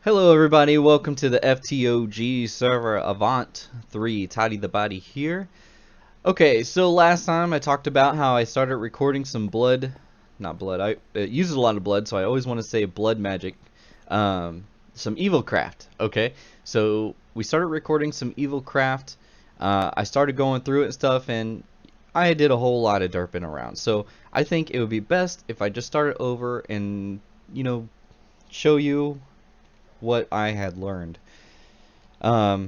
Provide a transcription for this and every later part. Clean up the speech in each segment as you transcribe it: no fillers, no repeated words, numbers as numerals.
Hello everybody, welcome to the Ftog server Avant 3, ToddytheBody here. Okay, so last time I talked about how I started recording some it uses a lot of blood, so I always want to say blood magic, some EvilCraft, okay? So we started recording some EvilCraft, I started going through it and stuff, and I did a whole lot of derping around. So I think it would be best if I just started over and, show you what I had learned. Yeah,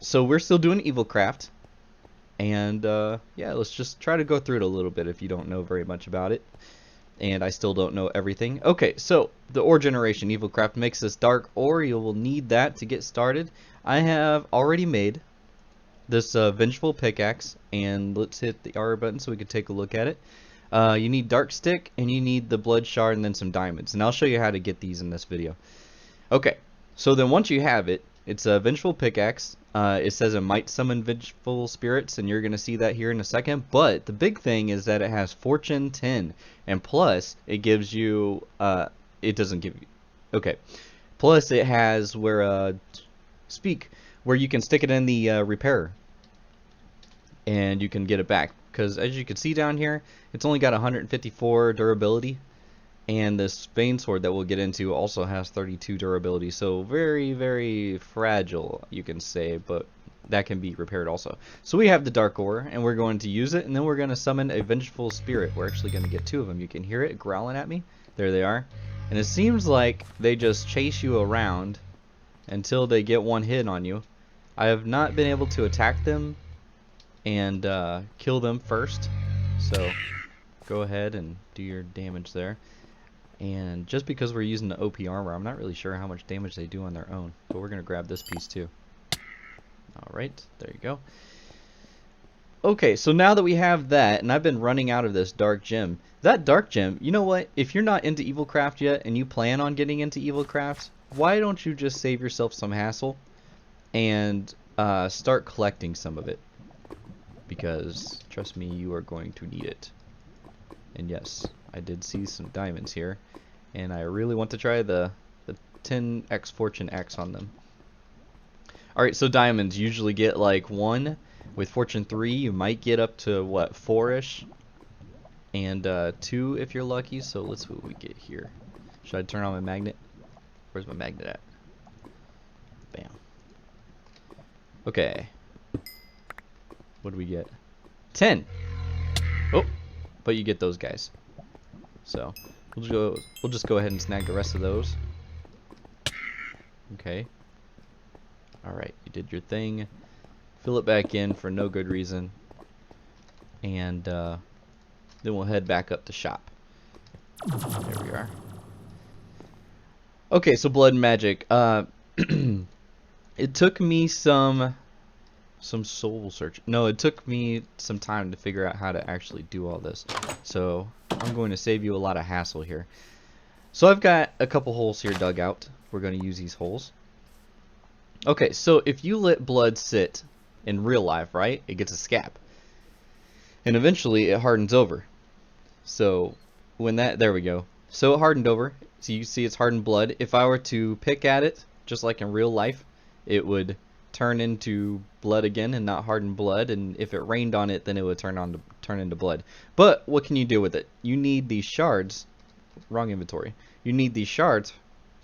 so we're still doing EvilCraft, and yeah, let's just try to go through it a little bit if you don't know very much about it, and I still don't know everything. Okay, so the ore generation, EvilCraft makes this dark ore. You will need that to get started. I have already made this vengeful pickaxe, and let's hit the R button so we can take a look at it. You need dark stick, and you need the blood shard, and then some diamonds, and I'll show you how to get these in this video. Okay, so then once you have it, it's a vengeful pickaxe. It says it might summon vengeful spirits, and you're going to see that here in a second. But the big thing is that it has Fortune 10, and plus it gives you, it doesn't give you, okay. Plus it has where you can stick it in the repairer, and you can get it back. Because as you can see down here, it's only got 154 durability. And this vein sword that we'll get into also has 32 durability, so very, very fragile, you can say, but that can be repaired also. So we have the dark ore, and we're going to use it, and then we're going to summon a vengeful spirit. We're actually going to get 2 of them. You can hear it growling at me. There they are. And it seems like they just chase you around until they get one hit on you. I have not been able to attack them and kill them first, so go ahead and do your damage there. And just because we're using the OP armor, I'm not really sure how much damage they do on their own. But we're going to grab this piece too. Alright, there you go. Okay, so now that we have that, and I've been running out of this dark gem. That dark gem, you know what? If you're not into EvilCraft yet, and you plan on getting into EvilCraft, why don't you just save yourself some hassle and start collecting some of it? Because, trust me, you are going to need it. And yes, I did see some diamonds here, and I really want to try the 10x Fortune X on them. Alright, so diamonds usually get like 1. With Fortune 3 you might get up to what, 4ish, and 2 if you're lucky. So let's see what we get here. Should I turn on my magnet? Where's my magnet at? Bam. Okay, what do we get? 10. Oh, but you get those guys. So we'll just go ahead and snag the rest of those. Okay. Alright, you did your thing. Fill it back in for no good reason. And then we'll head back up to shop. There we are. Okay, so blood and magic. It took me some soul search. No, it took me some time to figure out how to actually do all this. So I'm going to save you a lot of hassle here. So I've got a couple holes here dug out. We're going to use these holes. Okay, so if you let blood sit in real life, right, it gets a scab. And eventually it hardens over. So when there we go. So it hardened over. So you see it's hardened blood. If I were to pick at it, just like in real life, it would turn into blood again and not hardened blood, and if it rained on it, then it would turn into blood. But what can you do with it? You need these shards. Wrong inventory. You need these shards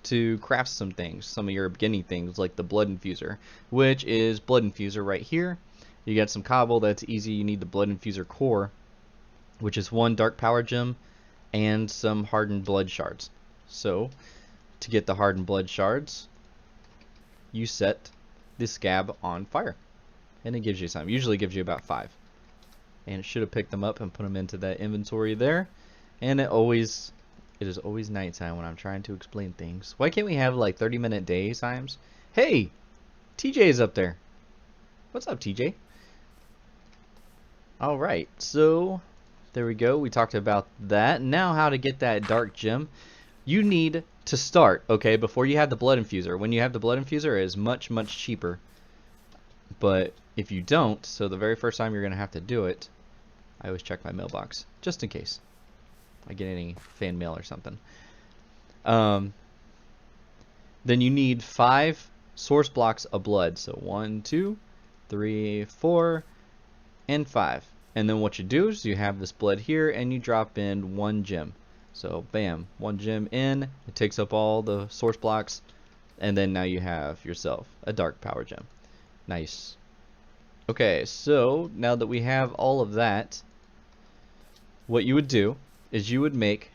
to craft some things, some of your beginning things, like the blood infuser, which is blood infuser right here. You got some cobble, that's easy. You need the blood infuser core, which is 1 dark power gem and some hardened blood shards. So to get the hardened blood shards, you set this scab on fire, and it gives you some. Usually gives you about 5, and it should have picked them up and put them into that inventory there. And it is always nighttime when I'm trying to explain things. Why can't we have like 30-minute day times? Hey, TJ is up there. What's up, TJ? All right, so there we go. We talked about that. Now how to get that dark gem. You need to start, okay, before you have the blood infuser. When you have the blood infuser, it is much, much cheaper. But if you don't, so the very first time you're going to have to do it, I always check my mailbox, just in case I get any fan mail or something. then you need 5 source blocks of blood. So 1, 2, 3, 4, and 5. And then what you do is you have this blood here and you drop in 1 gem. So bam, 1 gem in, it takes up all the source blocks, and then now you have yourself a dark power gem. Nice. Okay, so now that we have all of that, what you would do is you would make,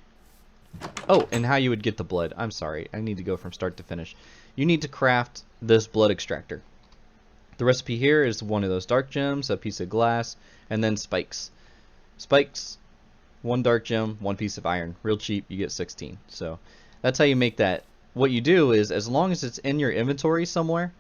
oh, and how you would get the blood. I'm sorry, I need to go from start to finish. You need to craft this blood extractor. The recipe here is one of those dark gems, a piece of glass, and then spikes. Spikes, 1 dark gem, 1 piece of iron. Real cheap, you get 16. So that's how you make that. What you do is, as long as it's in your inventory somewhere,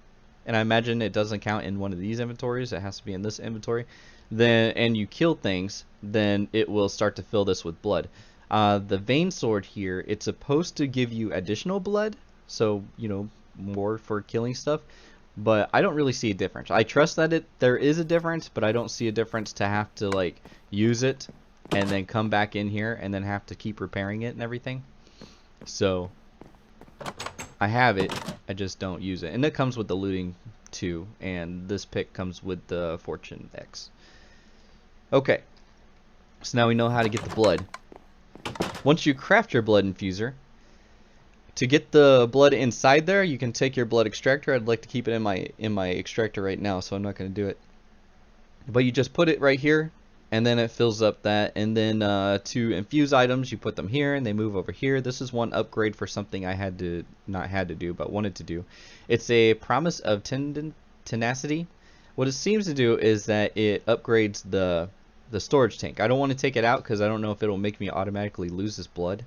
and I imagine it doesn't count in one of these inventories, it has to be in this inventory, then, and you kill things, then it will start to fill this with blood. The vein sword here, it's supposed to give you additional blood, so, you know, more for killing stuff, but I don't really see a difference. I trust that there is a difference, but I don't see a difference to have to, like, use it and then come back in here and then have to keep repairing it and everything. So I have it, I just don't use it. And it comes with the looting too, and this pick comes with the Fortune X. Okay, so now we know how to get the blood. Once you craft your blood infuser, to get the blood inside there, you can take your blood extractor. I'd like to keep it in my extractor right now, so I'm not going to do it. But you just put it right here, and then it fills up that. And then to infuse items, you put them here, and they move over here. This is one upgrade for something I not had to do, but wanted to do. It's a promise of tenacity. What it seems to do is that it upgrades the storage tank. I don't want to take it out because I don't know if it'll make me automatically lose this blood.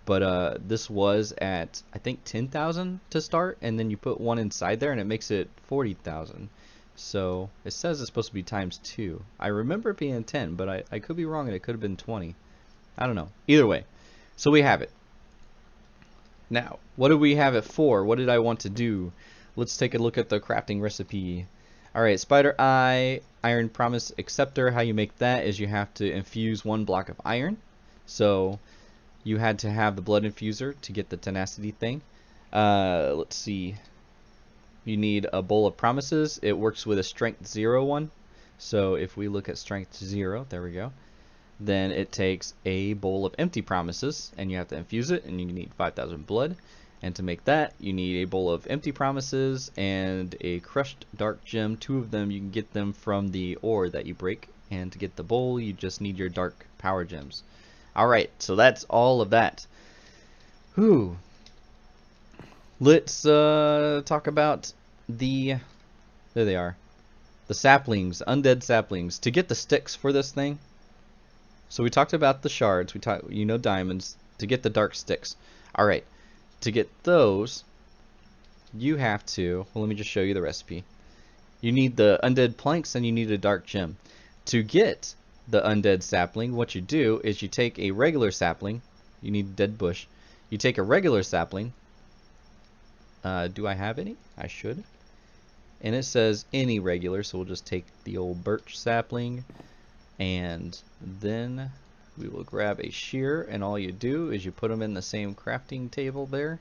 But this was at, I think, 10,000 to start, and then you put 1 inside there and it makes it 40,000. So it says it's supposed to be times 2. I remember it being 10, but I could be wrong and it could have been 20. I don't know. Either way, so we have it. Now, what do we have it for? What did I want to do? Let's take a look at the crafting recipe. Alright, Spider Eye, Iron Promise Acceptor. How you make that is you have to infuse 1 block of iron. So you had to have the blood infuser to get the tenacity thing. Let's see. You need a bowl of promises. It works with a strength 0 one. So if we look at strength 0, there we go. Then it takes a bowl of empty promises, and you have to infuse it, and you need 5,000 blood. And to make that, you need a bowl of empty promises and a crushed dark gem. 2 of them, you can get them from the ore that you break. And to get the bowl, you just need your dark power gems. Alright, so that's all of that. Whew. Let's talk about the, there they are, the saplings, undead saplings. To get the sticks for this thing, so we talked about the shards, we talked, you know, diamonds. To get the dark sticks. Alright, to get those, you have to, well, let me just show you the recipe. You need the undead planks and you need a dark gem. To get the undead sapling, what you do is you take a regular sapling. You need dead bush. You take a regular sapling. Do I have any? I should. And it says any regular, so we'll just take the old birch sapling, and then we will grab a shear, and all you do is you put them in the same crafting table there,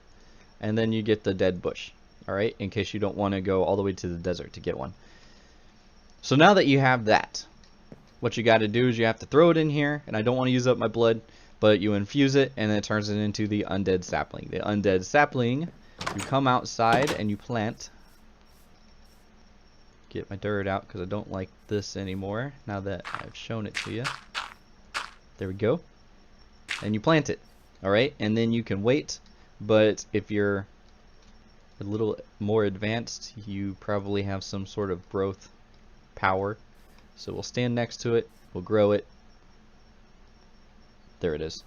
and then you get the dead bush. Alright, in case you don't want to go all the way to the desert to get one. So now that you have that, what you got to do is you have to throw it in here, and I don't want to use up my blood, but you infuse it, and then it turns it into the undead sapling. The undead sapling, you come outside and you plant. Get my dirt out because I don't like this anymore now that I've shown it to you. There we go. And you plant it. Alright, and then you can wait, but if you're a little more advanced, you probably have some sort of growth power. So we'll stand next to it, we'll grow it. There it is.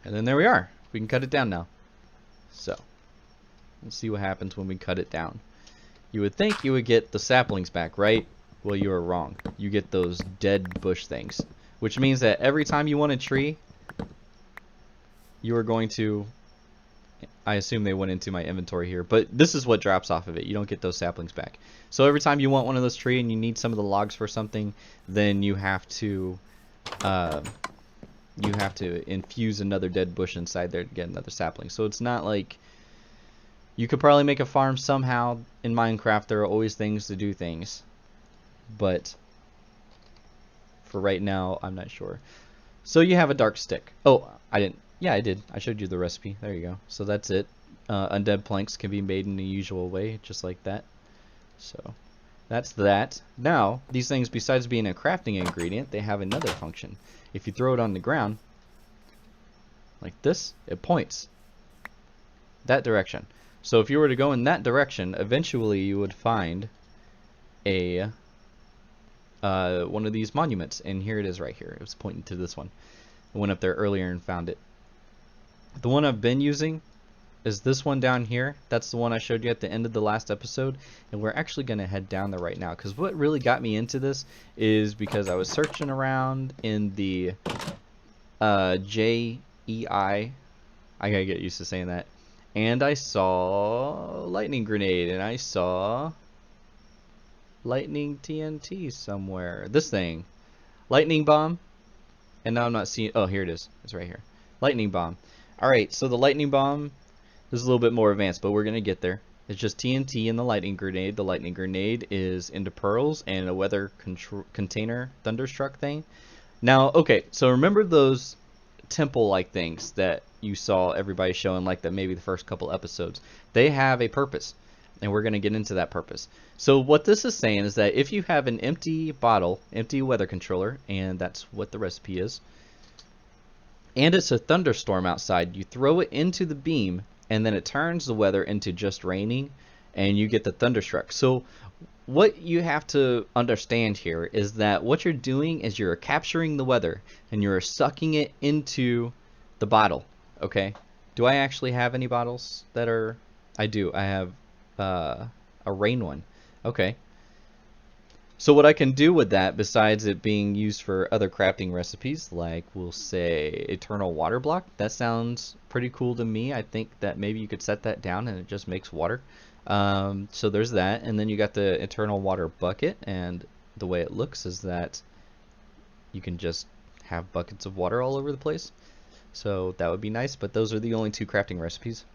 And then there we are. We can cut it down now. So, let's see what happens when we cut it down. You would think you would get the saplings back, right? Well, you are wrong. You get those dead bush things. Which means that every time you want a tree, you are going to... I assume they went into my inventory here, but this is what drops off of it. You don't get those saplings back. So every time you want one of those trees and you need some of the logs for something, then you have to you have to infuse another dead bush inside there to get another sapling. So it's not like you could probably make a farm somehow in Minecraft. There are always things to do things, but for right now, I'm not sure. So you have a dark stick. Oh, I didn't. Yeah, I did. I showed you the recipe. There you go. So that's it. Undead planks can be made in the usual way, just like that. So that's that. Now, these things, besides being a crafting ingredient, they have another function. If you throw it on the ground, like this, it points that direction. So if you were to go in that direction, eventually you would find a one of these monuments, and here it is right here. It was pointing to this one. I went up there earlier and found it. The one I've been using is this one down here. That's the one I showed you at the end of the last episode, and we're actually going to head down there right now, because what really got me into this is because I was searching around in the JEI, I gotta get used to saying that, and I saw lightning grenade, and I saw lightning TNT somewhere. This thing, lightning bomb, and now I'm not seeing. Oh, here it is. It's right here. Lightning bomb. All right, so the lightning bomb is a little bit more advanced, but we're gonna get there. It's just TNT and the lightning grenade. The lightning grenade is into pearls and a weather container thunderstruck thing. Now, okay, so remember those temple-like things that you saw everybody showing, like that maybe the first couple episodes? They have a purpose, and we're going to get into that purpose. So what this is saying is that if you have an empty bottle, empty weather controller, and that's what the recipe is, and it's a thunderstorm outside, you throw it into the beam, and then it turns the weather into just raining, and you get the thunderstruck. So what you have to understand here is that what you're doing is you're capturing the weather and you're sucking it into the bottle. Okay, do I actually have any bottles that are? I do. I have a rain one. Okay, so what I can do with that, besides it being used for other crafting recipes, like we'll say eternal water block, that sounds pretty cool to me. I think that maybe you could set that down and it just makes water. So there's that, and then you got the eternal water bucket, and the way it looks is that you can just have buckets of water all over the place. So that would be nice, but those are the only two crafting recipes.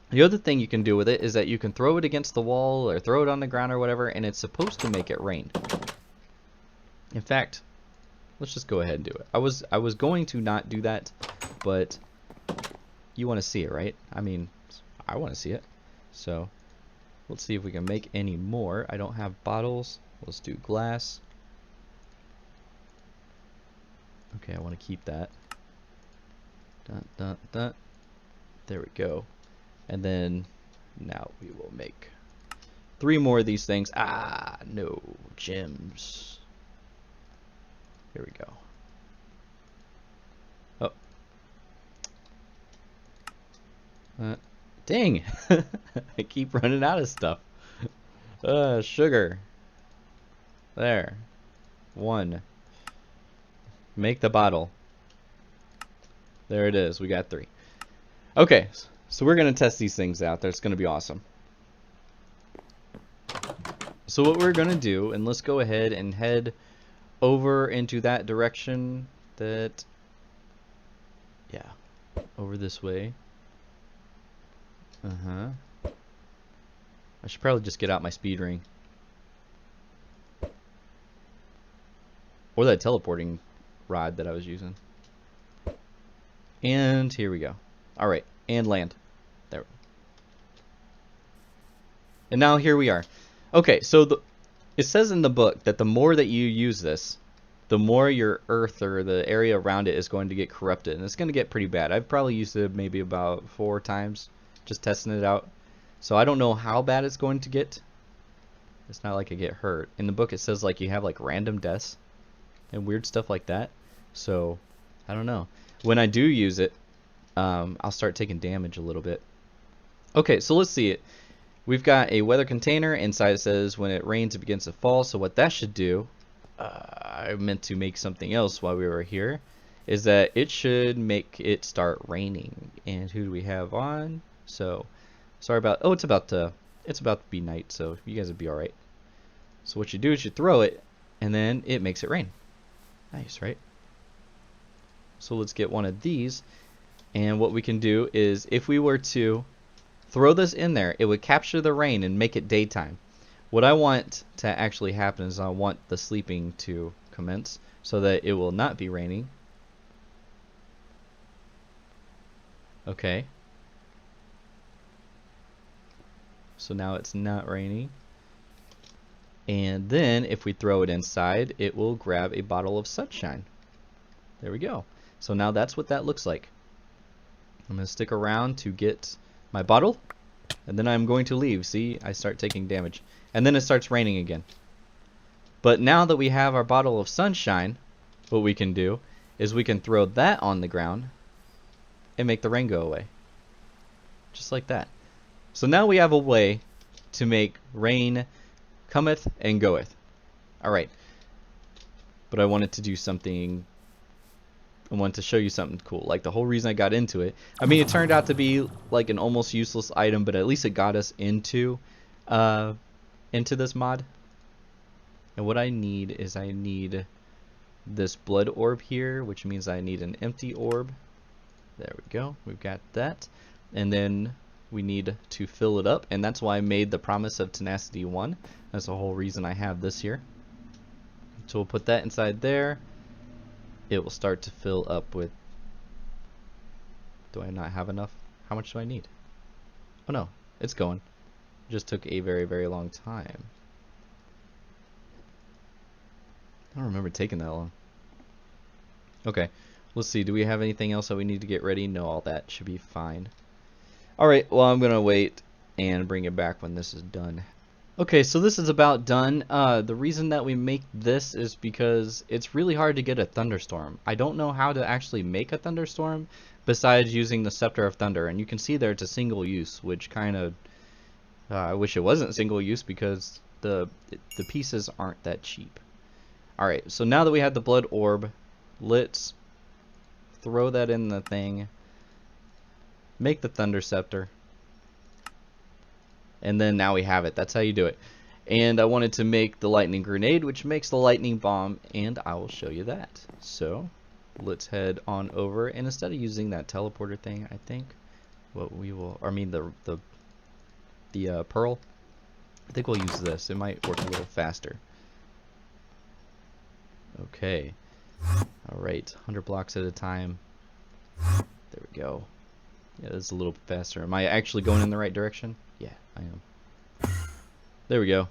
The other thing you can do with it is that you can throw it against the wall or throw it on the ground or whatever, and it's supposed to make it rain. In fact, let's just go ahead and do it. I was going to not do that, but you want to see it, right? I mean, I want to see it. So let's see if we can make any more. I don't have bottles. Let's do glass. Okay, I want to keep that. Dun, dun, dun. There we go. And then now we will make 3 more of these things. Ah, no gems. Here we go. Oh. Dang. I keep running out of stuff. Sugar. There. 1. Make the bottle. There it is. We got 3. Okay. So we're going to test these things out. That's going to be awesome. So what we're going to do, and let's go ahead and head over into that direction that, yeah, over this way. I should probably just get out my speed ring. Or that teleporting rod that I was using. And here we go. Alright, and land. There. And now here we are. Okay, so it says in the book that the more that you use this, the more your earth or the area around it is going to get corrupted. And it's going to get pretty bad. I've probably used it maybe about 4 times. Just testing it out. So I don't know how bad it's going to get. It's not like I get hurt. In the book it says like you have like random deaths and weird stuff like that. So I don't know. When I do use it, I'll start taking damage a little bit. Okay, so let's see it. We've got a weather container. Inside it says when it rains it begins to fall. So what that should do, I meant to make something else while we were here, is that it should make it start raining. And who do we have on? So sorry about, oh, it's about to be night, so you guys would be alright. So what you do is you throw it and then it makes it rain. Nice, right? So let's get one of these. And what we can do is, if we were to throw this in there, it would capture the rain and make it daytime. What I want to actually happen is I want the sleeping to commence so that it will not be raining. Okay. So now it's not raining. And then if we throw it inside, it will grab a bottle of sunshine. There we go. So now that's what that looks like. I'm going to stick around to get my bottle, and then I'm going to leave. See, I start taking damage. And then it starts raining again. But now that we have our bottle of sunshine, what we can do is we can throw that on the ground and make the rain go away. Just like that. So now we have a way to make rain cometh and goeth. Alright. But I wanted to do something. I wanted to show you something cool. Like the whole reason I got into it. I mean, it turned out to be like an almost useless item, but at least it got us into this mod. And what I need is I need this blood orb here, which means I need an empty orb. There we go. We've got that. And then we need to fill it up, and that's why I made the promise of tenacity 1. That's the whole reason I have this here. So we'll put that inside there. It will start to fill up with... Do I not have enough? How much do I need? Oh no, it's going. It just took a very, very long time. I don't remember taking that long. Okay, let's see. Do we have anything else that we need to get ready? No, all that should be fine. Alright, well, I'm going to wait and bring it back when this is done. Okay, so this is about done. The reason that we make this is because it's really hard to get a thunderstorm. I don't know how to actually make a thunderstorm besides using the Scepter of Thunder. And you can see there it's a single use, which kind of... I wish it wasn't single use because the pieces aren't that cheap. Alright, so now that we have the blood orb, let's throw that in the thing. Make the Thunder Scepter. And then now we have it. That's how you do it. And I wanted to make the lightning grenade, which makes the lightning bomb, and I will show you that. So let's head on over, and instead of using that teleporter thing, I think what we will, I mean the pearl, I think we'll use this. It might work a little faster. Okay. Alright, 100 blocks at a time. There we go. Yeah, it's a little bit faster. Am I actually going in the right direction? Yeah, I am. There we go.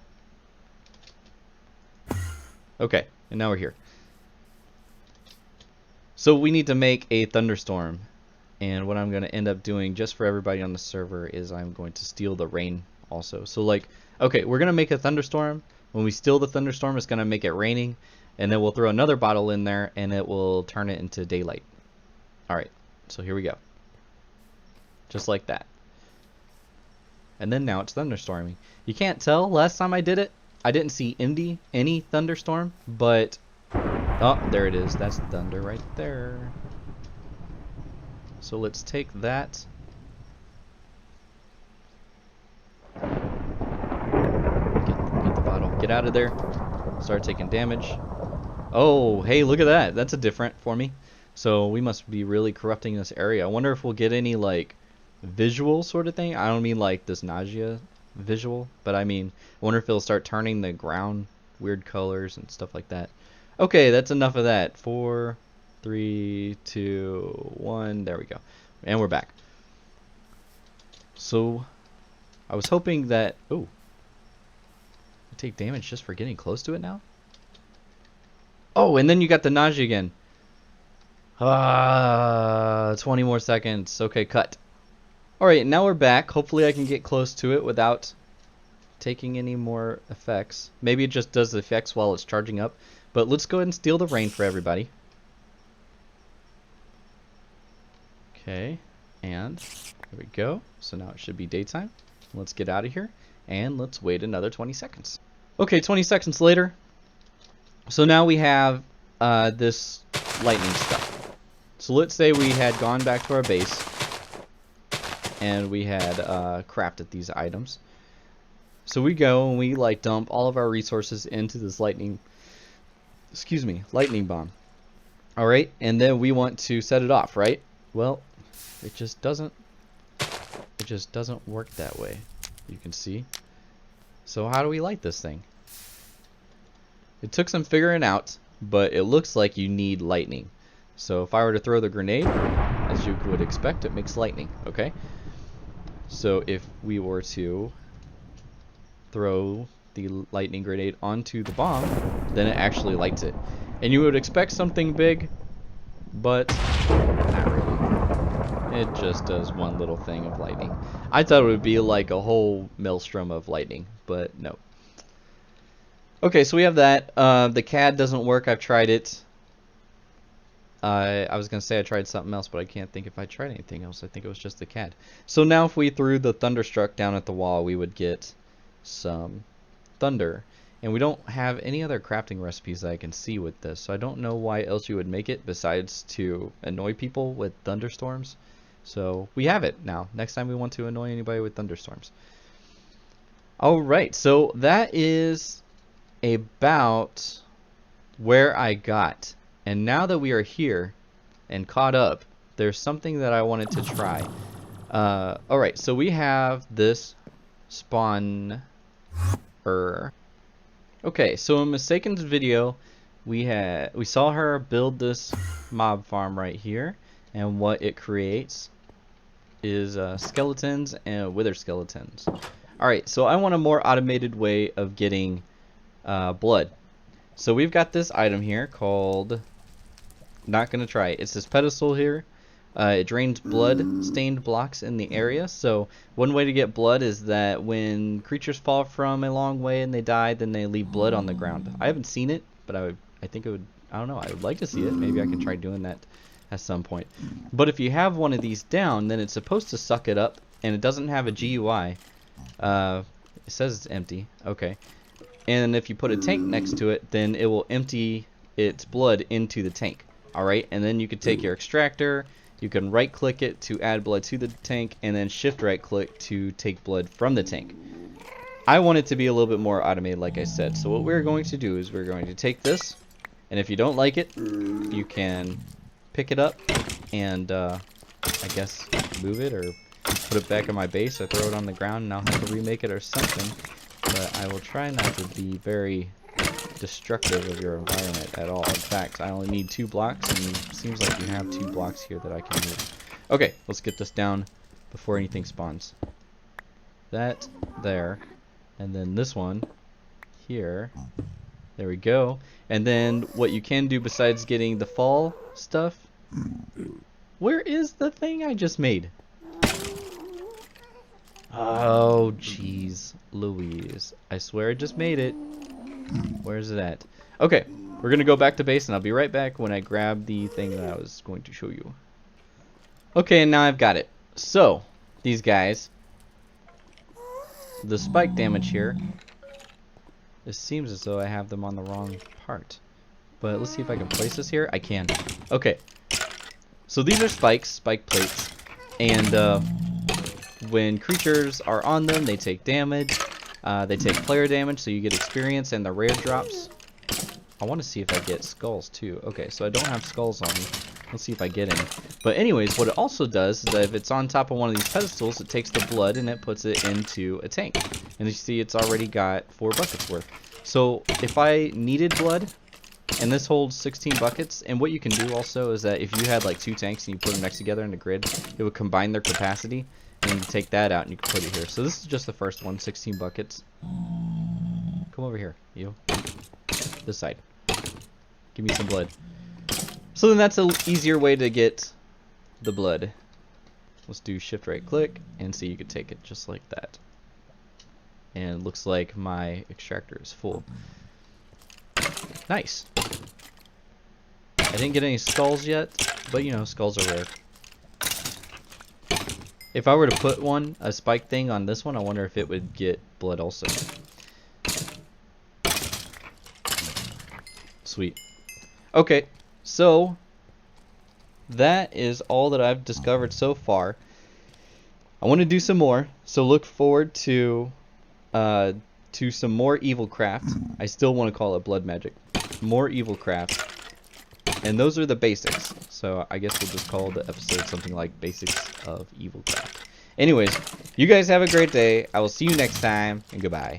Okay, and now we're here. So we need to make a thunderstorm. And what I'm going to end up doing just for everybody on the server is I'm going to steal the rain also. So like, okay, we're going to make a thunderstorm. When we steal the thunderstorm, it's going to make it raining. And then we'll throw another bottle in there and it will turn it into daylight. Alright, so here we go. Just like that. And then now it's thunderstorming. You can't tell. Last time I did it, I didn't see any thunderstorm, but oh, there it is. That's thunder right there. So let's take that. Get the bottle. Get out of there. Start taking damage. Oh, hey, look at that. That's a different for me. So we must be really corrupting this area. I wonder if we'll get any like visual sort of thing. I don't mean like this nausea visual, but I mean, I wonder if it'll start turning the ground weird colors and stuff like that. Okay, that's enough of that. 4, 3, 2, 1. There we go. And we're back. So I was hoping that... Oh. I take damage just for getting close to it now? Oh, and then you got the nausea again. 20 more seconds. Okay, cut. Alright, now we're back. Hopefully I can get close to it without taking any more effects. Maybe it just does the effects while it's charging up. But let's go ahead and steal the rain for everybody. Okay, and there we go. So now it should be daytime. Let's get out of here, and let's wait another 20 seconds. Okay, 20 seconds later. So now we have this lightning stuff. So let's say we had gone back to our base, and we had crafted these items. So we go and we like dump all of our resources into this lightning bomb. Alright, and then we want to set it off, right? Well, it just doesn't work that way. You can see. So how do we light this thing? It took some figuring out, but it looks like you need lightning. So if I were to throw the grenade, as you would expect, it makes lightning, okay? So if we were to throw the lightning grenade onto the bomb, then it actually lights it. And you would expect something big, but not really. It just does one little thing of lightning. I thought it would be like a whole maelstrom of lightning, but no. Okay, so we have that. The CAD doesn't work. I've tried it. I was going to say I tried something else, but I can't think if I tried anything else. I think it was just the CAD. So now if we threw the Thunderstruck down at the wall, we would get some thunder. And we don't have any other crafting recipes that I can see with this, so I don't know why else you would make it besides to annoy people with thunderstorms. So we have it now. Next time we want to annoy anybody with thunderstorms. Alright, so that is about where I got. And now that we are here and caught up, there's something that I wanted to try. Alright, so we have this spawner. Okay, so in Mistaken's video, we saw her build this mob farm right here, and what it creates is skeletons and wither skeletons. Alright, so I want a more automated way of getting blood. So we've got this item here called, not gonna try it. It's this pedestal here. It drains blood stained blocks in the area. So one way to get blood is that when creatures fall from a long way and they die, then they leave blood on the ground. I haven't seen it, but I think it would, I don't know, I would like to see it. Maybe I can try doing that at some point. But if you have one of these down, then it's supposed to suck it up, and it doesn't have a GUI. It says it's empty. Okay. And if you put a tank next to it, then it will empty its blood into the tank. Alright, and then you could take your extractor. You can right click it to add blood to the tank, and then shift right click to take blood from the tank. I want it to be a little bit more automated, like I said. So what we're going to do is we're going to take this, and if you don't like it, you can pick it up and I guess move it or put it back in my base or throw it on the ground and I'll have to remake it or something. But I will try not to be very destructive of your environment at all. In fact, I only need 2 blocks, and it seems like you have 2 blocks here that I can move. Okay, let's get this down before anything spawns. That there, and then this one here. There we go. And then what you can do besides getting the fall stuff, where is the thing I just made? Oh jeez Louise, I swear I just made it. Where's it at? Okay, we're gonna go back to base and I'll be right back when I grab the thing that I was going to show you. Okay, and now I've got it. So these guys, the spike damage here, it seems as though I have them on the wrong part, but let's see if I can place this here. I can. Okay, so these are spikes, spike plates, and when creatures are on them, they take damage. They take player damage, so you get experience and the rare drops. I want to see if I get skulls too. Okay, so I don't have skulls on me. Let's see if I get any. But anyways, what it also does is that if it's on top of one of these pedestals, it takes the blood and it puts it into a tank. And you see it's already got 4 buckets worth. So if I needed blood, and this holds 16 buckets, and what you can do also is that if you had like 2 tanks and you put them next together in the grid, it would combine their capacity. And you take that out and you can put it here. So this is just the first one, 16 buckets. Come over here, you. This side. Give me some blood. So then that's an easier way to get the blood. Let's do shift right click and see, you can take it just like that. And it looks like my extractor is full. Nice. I didn't get any skulls yet, but you know, skulls are rare. If I were to put a spike thing on this one, I wonder if it would get blood also. Sweet. Okay, so that is all that I've discovered so far. I want to do some more, so look forward to some more EvilCraft. I still want to call it blood magic. More EvilCraft. And those are the basics. So I guess we'll just call the episode something like Basics of EvilCraft. Anyways, you guys have a great day. I will see you next time, and goodbye.